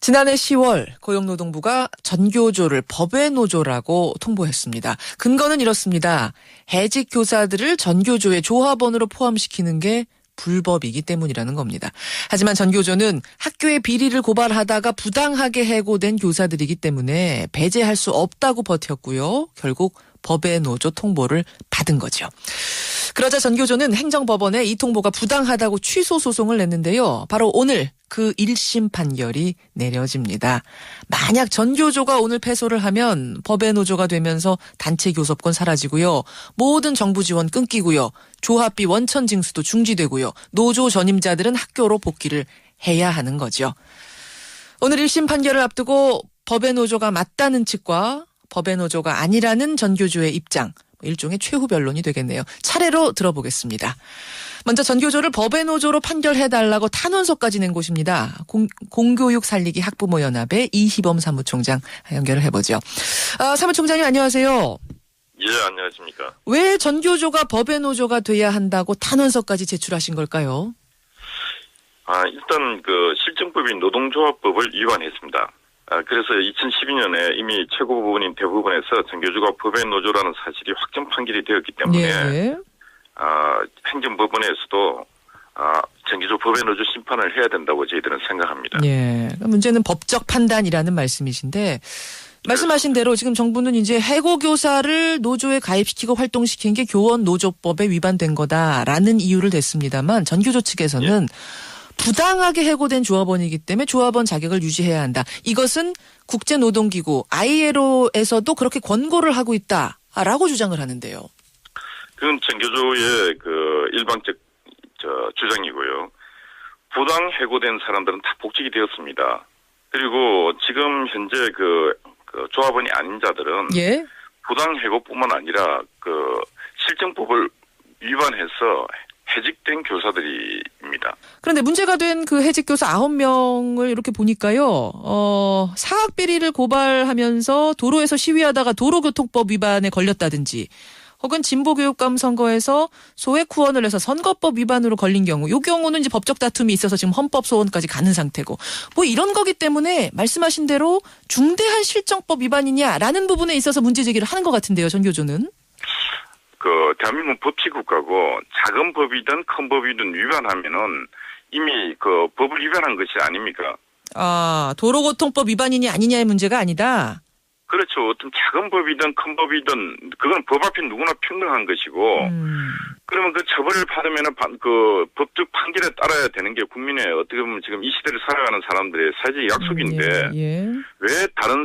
지난해 10월 고용노동부가 전교조를 법의 노조라고 통보했습니다. 근거는 이렇습니다. 해직 교사들을 전교조의 조합원으로 포함시키는 게 불법이기 때문이라는 겁니다. 하지만 전교조는 학교의 비리를 고발하다가 부당하게 해고된 교사들이기 때문에 배제할 수 없다고 버텼고요. 결국 법의 노조 통보를 받은 거죠. 그러자 전교조는 행정법원에 이 통보가 부당하다고 취소 소송을 냈는데요. 바로 오늘 그 1심 판결이 내려집니다. 만약 전교조가 오늘 패소를 하면 법의 노조가 되면서 단체 교섭권 사라지고요. 모든 정부 지원 끊기고요. 조합비 원천 징수도 중지되고요. 노조 전임자들은 학교로 복귀를 해야 하는 거죠. 오늘 1심 판결을 앞두고 법의 노조가 맞다는 측과 법의 노조가 아니라는 전교조의 입장, 일종의 최후 변론이 되겠네요. 차례로 들어보겠습니다. 먼저 전교조를 법의 노조로 판결해달라고 탄원서까지 낸 곳입니다. 공교육 살리기 학부모연합의 이희범 사무총장 연결을 해보죠. 사무총장님 안녕하세요. 예, 안녕하십니까. 왜 전교조가 법의 노조가 돼야 한다고 탄원서까지 제출하신 걸까요? 일단 실정법인 노동조합법을 위반했습니다. 그래서 2012년에 이미 최고법원인 대법원에서 전교조가 법의 노조라는 사실이 확정 판결이 되었기 때문에 네. 행정법원에서도 전교조 법의 노조 심판을 해야 된다고 저희들은 생각합니다. 네. 문제는 법적 판단이라는 말씀이신데 말씀하신 대로 지금 정부는 이제 해고 교사를 노조에 가입시키고 활동시킨 게 교원 노조법에 위반된 거다라는 이유를 댔습니다만 전교조 측에서는 부당하게 해고된 조합원이기 때문에 조합원 자격을 유지해야 한다. 이것은 국제노동기구 ILO에서도 그렇게 권고를 하고 있다라고 주장을 하는데요. 그건 전교조의 일방적 주장이고요. 부당 해고된 사람들은 다 복직이 되었습니다. 그리고 지금 현재 조합원이 아닌 자들은 부당 해고뿐만 아니라 실정법을 위반해서 해직된 교사들입니다. 그런데 문제가 된 그 해직 교사 9명을 이렇게 보니까요. 사학 비리를 고발하면서 도로에서 시위하다가 도로교통법 위반에 걸렸다든지 혹은 진보교육감 선거에서 소액 후원을 해서 선거법 위반으로 걸린 경우 이 경우는 이제 법적 다툼이 있어서 지금 헌법 소원까지 가는 상태고 이런 거기 때문에 말씀하신 대로 중대한 실정법 위반이냐라는 부분에 있어서 문제 제기를 하는 것 같은데요. 전교조는. 대한민국 법치국가고 작은 법이든 큰 법이든 위반하면은 이미 법을 위반한 것이 아닙니까? 도로교통법 위반이냐 아니냐의 문제가 아니다. 그렇죠. 어떤 작은 법이든 큰 법이든 그건 법 앞에 누구나 평등한 것이고 그러면 그 처벌을 받으면은 법적 판결에 따라야 되는 게 국민의 어떻게 보면 지금 이 시대를 살아가는 사람들의 사회적 약속인데 왜 다른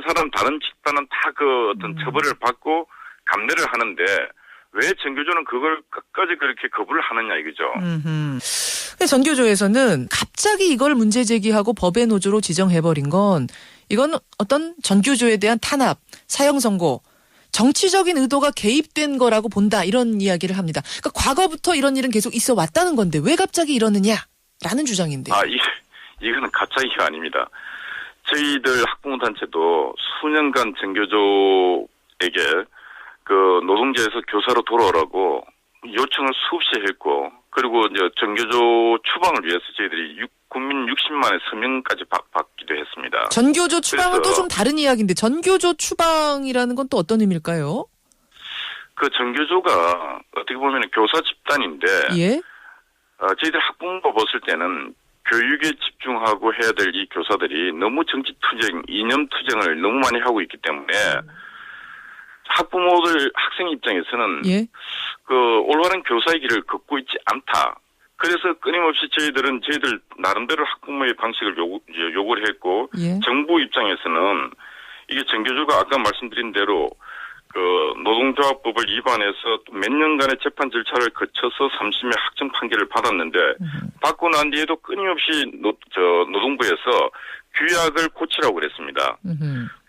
집단은 다 어떤 처벌을 받고 감내를 하는데 왜 전교조는 그걸 끝까지 그렇게 거부를 하느냐 이거죠. 전교조에서는 갑자기 이걸 문제 제기하고 법의 노조로 지정해버린 건 이건 어떤 전교조에 대한 탄압, 사형 선고, 정치적인 의도가 개입된 거라고 본다 이런 이야기를 합니다. 그러니까 과거부터 이런 일은 계속 있어 왔다는 건데 왜 갑자기 이러느냐라는 주장인데요. 이거는 갑자기가 아닙니다. 저희들 학부모단체도 수년간 전교조에게 노동제에서 교사로 돌아오라고 요청을 수없이 했고, 그리고 이제 전교조 추방을 위해서 저희들이 국민 60만의 서명까지 받기도 했습니다. 전교조 추방은 또 좀 다른 이야기인데, 전교조 추방이라는 건 또 어떤 의미일까요? 전교조가 어떻게 보면 교사 집단인데, 저희들 학부모가 봤을 때는 교육에 집중하고 해야 될 이 교사들이 너무 정치투쟁, 이념투쟁을 너무 많이 하고 있기 때문에, 학부모들 학생 입장에서는 올바른 교사의 길을 걷고 있지 않다. 그래서 끊임없이 저희들 나름대로 학부모의 방식을 요구를 했고 정부 입장에서는 이게 전교조가 아까 말씀드린 대로 노동조합법을 위반해서 몇 년간의 재판 절차를 거쳐서 3심의 확정 판결을 받았는데 받고 난 뒤에도 끊임없이 노동부에서 규약을 고치라고 그랬습니다.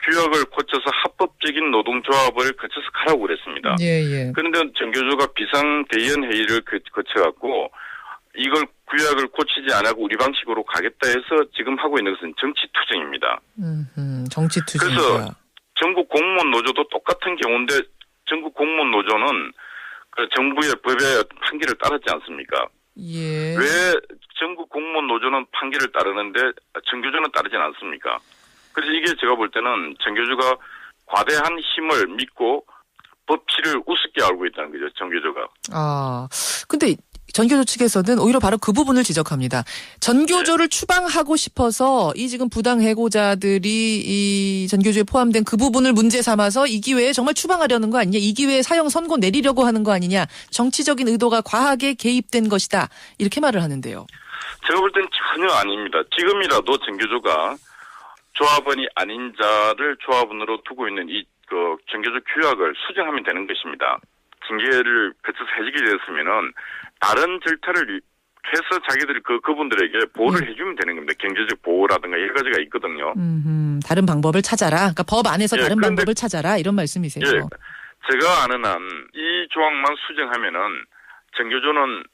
규약을 고쳐서 합법적인 노동조합을 거쳐서 가라고 그랬습니다. 그런데 전교조가 비상대의원회의를 거쳐갖고 이걸 규약을 고치지 않고 우리 방식으로 가겠다 해서 지금 하고 있는 것은 정치투쟁입니다. 정치투쟁. 그래서 전국 공무원 노조도 똑같은 경우인데 전국 공무원 노조는 정부의 법의 판결을 따르지 않습니까? 왜 전국 공무원 노조는 판결을 따르는데 전교조는 따르지 않습니까? 그래서 이게 제가 볼 때는 전교조가 과대한 힘을 믿고 법치를 우습게 알고 있다는 거죠, 전교조가. 근데 전교조 측에서는 오히려 바로 그 부분을 지적합니다. 전교조를 추방하고 싶어서 이 지금 부당 해고자들이 이 전교조에 포함된 그 부분을 문제 삼아서 이 기회에 정말 추방하려는 거 아니냐, 이 기회에 사형 선고 내리려고 하는 거 아니냐, 정치적인 의도가 과하게 개입된 것이다, 이렇게 말을 하는데요. 제가 볼 땐 전혀 아닙니다. 지금이라도 전교조가 조합원이 아닌 자를 조합원으로 두고 있는 이 전교조 규약을 수정하면 되는 것입니다. 징계를 거쳐서 해지게 됐으면은 다른 절차를 해서 자기들이 그분들에게 보호를 해주면 되는 겁니다. 경제적 보호라든가 여러 가지가 있거든요. 다른 방법을 찾아라. 그러니까 법 안에서 다른 방법을 찾아라, 이런 말씀이세요. 예, 제가 아는 한 이 조항만 수정하면은 전교조는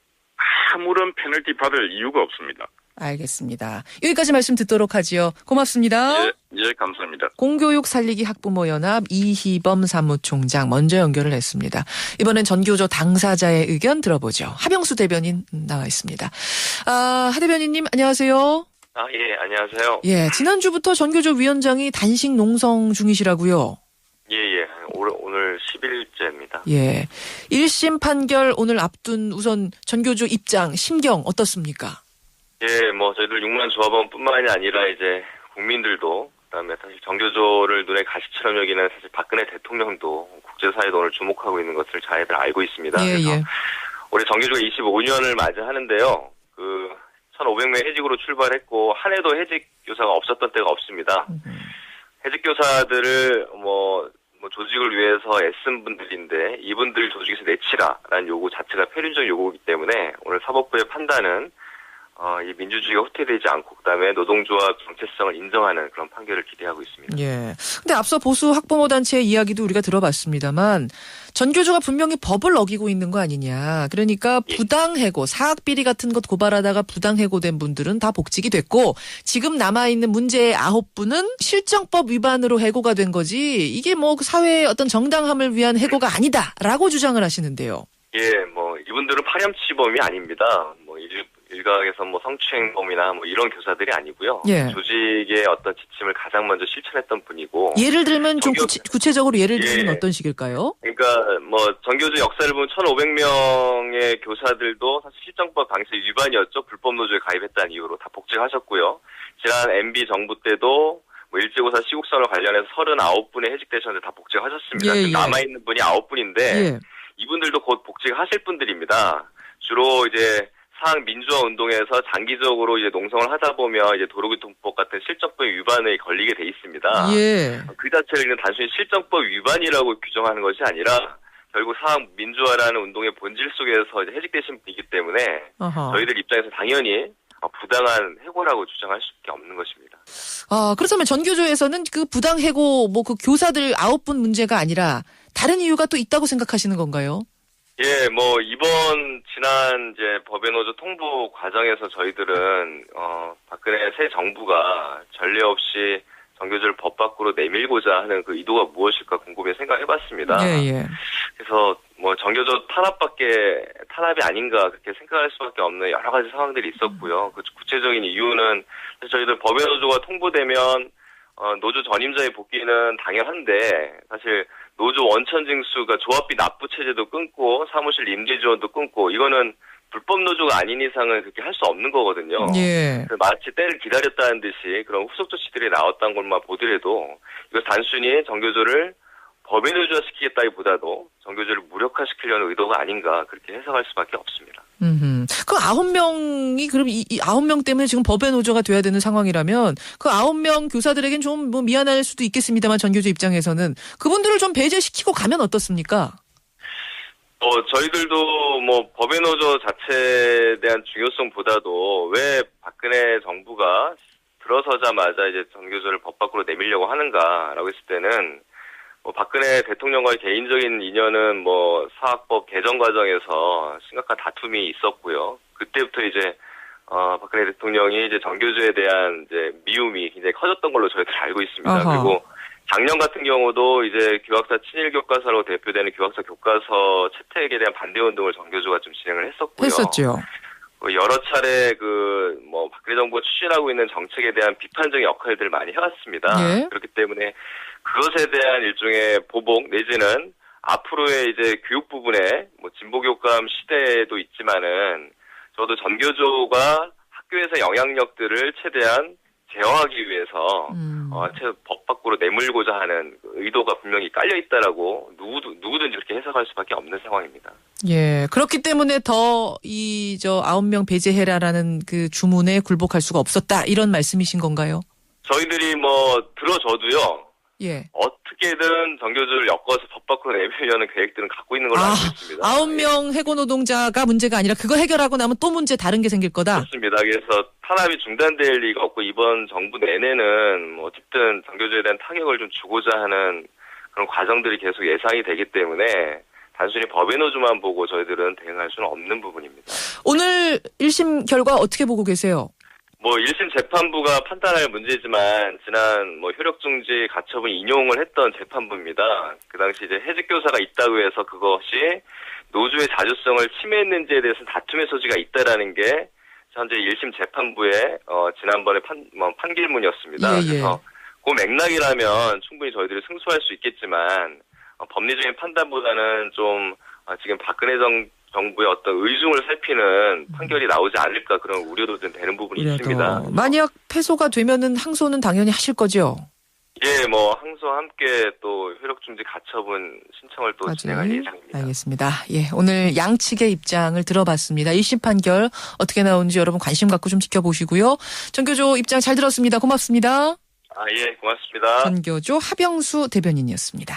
아무런 페널티 받을 이유가 없습니다. 알겠습니다. 여기까지 말씀 듣도록 하지요. 고맙습니다. 예, 감사합니다. 공교육 살리기 학부모연합 이희범 사무총장 먼저 연결을 했습니다. 이번엔 전교조 당사자의 의견 들어보죠. 하병수 대변인 나와 있습니다. 하 대변인님, 안녕하세요. 예, 안녕하세요. 예, 지난주부터 전교조 위원장이 단식 농성 중이시라고요? 예. 오늘 10일째입니다. 예. 1심 판결 오늘 앞둔 우선 전교조 입장, 심경 어떻습니까? 예, 저희들 6만 조합원뿐만이 아니라 이제 국민들도, 그다음에 사실 전교조를 눈에 가시처럼 여기는 사실 박근혜 대통령도 국제사회도 오늘 주목하고 있는 것을 저희들 알고 있습니다. 그래서 올해 전교조가 25년을 맞이하는데요. 1,500명 해직으로 출발했고 한 해도 해직 교사가 없었던 때가 없습니다. 해직 교사들을 조직을 위해서 애쓴 분들인데 이분들 조직에서 내치라라는 요구 자체가 표준적 요구이기 때문에 오늘 사법부의 판단은 이 민주주의가 후퇴되지 않고 그다음에 노동조합 정체성을 인정하는 그런 판결을 기대하고 있습니다. 예. 근데 앞서 보수 학부모 단체의 이야기도 우리가 들어봤습니다만 전교조가 분명히 법을 어기고 있는 거 아니냐. 그러니까 부당해고, 사학비리 같은 것 고발하다가 부당해고된 분들은 다 복직이 됐고 지금 남아있는 문제의 9분은 실정법 위반으로 해고가 된 거지 이게 사회의 어떤 정당함을 위한 해고가 아니다라고 주장을 하시는데요. 예, 이분들은 파렴치범이 아닙니다. 일각에서 성추행범이나 이런 교사들이 아니고요. 예. 조직의 어떤 지침을 가장 먼저 실천했던 분이고. 예를 들면 좀 구체적으로 예를 들면 어떤 식일까요? 그러니까 전교조 역사를 보면 1,500명의 교사들도 사실 실정법 당시 위반이었죠. 불법 노조에 가입했다는 이유로 다 복직하셨고요. 지난 MB 정부 때도 일제고사 시국선언 관련해서 39분의 해직되셨는데 다 복직하셨습니다. 남아있는 분이 9분인데 이분들도 곧 복직하실 분들입니다. 주로 이제 사학 민주화 운동에서 장기적으로 이제 농성을 하다 보면 이제 도로교통법 같은 실정법 위반에 걸리게 돼 있습니다. 예. 그 자체를 그냥 단순히 실정법 위반이라고 규정하는 것이 아니라 결국 사학 민주화라는 운동의 본질 속에서 이제 해직되신 분이기 때문에 저희들 입장에서 당연히 부당한 해고라고 주장할 수밖에 없는 것입니다. 그렇다면 전교조에서는 그 부당 해고 그 교사들 9분 문제가 아니라 다른 이유가 또 있다고 생각하시는 건가요? 예, 지난 이제 법외노조 통보 과정에서 저희들은, 박근혜 새 정부가 전례 없이 전교조를 법 밖으로 내밀고자 하는 그 의도가 무엇일까 궁금해 생각해 봤습니다. 예. 그래서 전교조 탄압이 아닌가 그렇게 생각할 수밖에 없는 여러 가지 상황들이 있었고요. 그 구체적인 이유는 저희들 법외노조가 통보되면, 노조 전임자의 복귀는 당연한데, 사실 노조 원천 징수가 조합비 납부 체제도 끊고 사무실 임대 지원도 끊고 이거는 불법 노조가 아닌 이상은 그렇게 할 수 없는 거거든요. 예. 마치 때를 기다렸다는 듯이 그런 후속 조치들이 나왔던 것만 보더라도 이거 단순히 전교조를 법인 노조화시키겠다기보다도 전교조를 무력화시키려는 의도가 아닌가 그렇게 해석할 수밖에 없습니다. 그 9명이 그럼 이 9명 때문에 지금 법의 노조가 돼야 되는 상황이라면 그 9명 교사들에겐 좀 미안할 수도 있겠습니다만 전교조 입장에서는 그분들을 좀 배제시키고 가면 어떻습니까? 저희들도 법의 노조 자체에 대한 중요성보다도 왜 박근혜 정부가 들어서자마자 이제 전교조를 법 밖으로 내밀려고 하는가라고 했을 때는 박근혜 대통령과의 개인적인 인연은 사학법 개정 과정에서 심각한 다툼이 있었고요. 그때부터 이제 박근혜 대통령이 이제 전교조에 대한 이제 미움이 굉장히 커졌던 걸로 저희들 알고 있습니다. 그리고 작년 같은 경우도 이제 교학사 친일 교과서로 대표되는 교학사 교과서 채택에 대한 반대 운동을 전교조가 좀 진행을 했었고요. 했었죠. 여러 차례 박근혜 정부가 추진하고 있는 정책에 대한 비판적인 역할들을 많이 해왔습니다. 예. 그렇기 때문에 그것에 대한 일종의 보복 내지는 앞으로의 이제 교육 부분에 진보 교감 시대도 있지만은 저도 전교조가 학교에서 영향력들을 최대한 제어하기 위해서 법 밖으로 내몰고자 하는 의도가 분명히 깔려 있다라고 누구든지 그렇게 해석할 수밖에 없는 상황입니다. 예, 그렇기 때문에 더 9명 배제해라라는 그 주문에 굴복할 수가 없었다 이런 말씀이신 건가요? 저희들이 들어줘도요. 예. 어떻게든 전교조를 엮어서 법 밖으로 내밀려는 계획들은 갖고 있는 걸로 알고 있습니다. 9명 해고 노동자가 문제가 아니라 그거 해결하고 나면 또 문제 다른 게 생길 거다? 그렇습니다. 그래서 탄압이 중단될 리가 없고 이번 정부 내내는 어쨌든 전교조에 대한 타격을 좀 주고자 하는 그런 과정들이 계속 예상이 되기 때문에 단순히 법의 노조만 보고 저희들은 대응할 수는 없는 부분입니다. 오늘 1심 결과 어떻게 보고 계세요? 1심 재판부가 판단할 문제지만, 지난 효력중지 가처분 인용을 했던 재판부입니다. 그 당시 이제 해직교사가 있다고 해서 그것이 노조의 자주성을 침해했는지에 대해서는 다툼의 소지가 있다라는 게 현재 1심 재판부의, 지난번에 판결문이었습니다. 예, 예. 그래서 그 맥락이라면 충분히 저희들이 승소할 수 있겠지만, 법리적인 판단보다는 좀, 지금 박근혜 정부의 어떤 의중을 살피는 판결이 나오지 않을까 그런 우려도 좀 되는 부분이 있습니다. 만약 패소가 되면은 항소는 당연히 하실 거죠? 예, 항소와 함께 또 효력중지 가처분 신청을 또 진행할 예정입니다. 알겠습니다. 예, 오늘 양측의 입장을 들어봤습니다. 1심 판결 어떻게 나오는지 여러분 관심 갖고 좀 지켜보시고요. 전교조 입장 잘 들었습니다. 고맙습니다. 예, 고맙습니다. 전교조 하병수 대변인이었습니다.